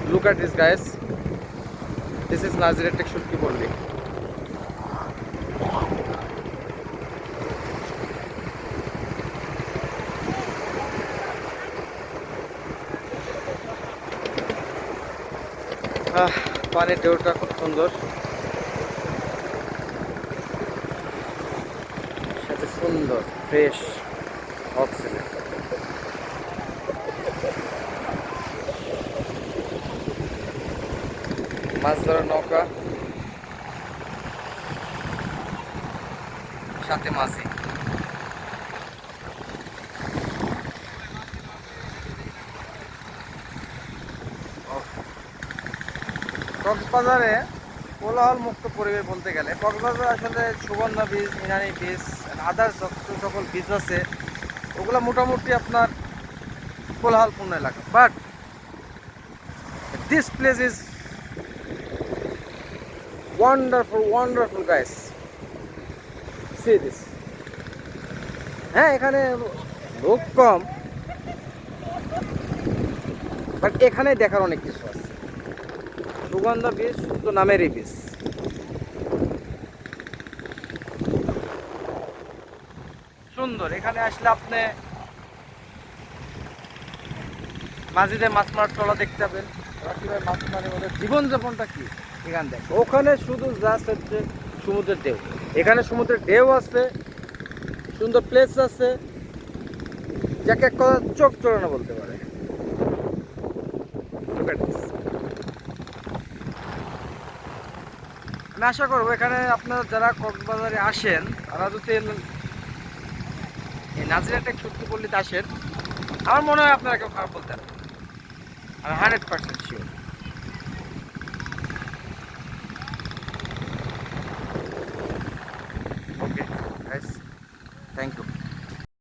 Look at this, guys. This is Nazira Tech Shutki Bolli. পানির ঢেউটা খুব সুন্দর, সাথে সুন্দর ফ্রেশ অক্সিজেন। মাছ ধরার নৌকা, সাথে মাছি। কক্সবাজারে কোলাহল মুক্ত পরিবেশ বলতে গেলে কক্সবাজার আসলে সুগন্ধা বীজ, ইনানি বীজ, আদার্স যত সকল বীজ আছে ওগুলো মোটামুটি আপনার কোলাহলপূর্ণ এলাকা। But this place is wonderful guys, C this. হ্যাঁ, এখানে লোক কম, বাট এখানে দেখার অনেক কিছু আছে। সুগন্ধা বীজ শুধু নামেরই বীজ। সুন্দর, এখানে আসলে আপনি মাঝিদের মাছ মারার ট্রলা দেখতে পাবেন, ওরা কীভাবে মাছ মারে, ওদের জীবনযাপনটা কি এখানে দেখ। ওখানে শুধু জাস্ট হচ্ছে সমুদ্রের ঢেউ, এখানে সমুদ্রের ঢেউ আছে, সুন্দর প্লেস আছে, যাকে এক কথা চোখ চড়ানো বলতে পারে। আমি আশা করবো এখানে আপনারা যারা কক্সবাজারে আসেন তারা যদি এই নাজিরা টেক সত্যি পল্লীতে আসেন, আমার মনে হয় আপনারা কেউ খারাপ বলতেন। আমি 100% sure. Okay guys, thank you.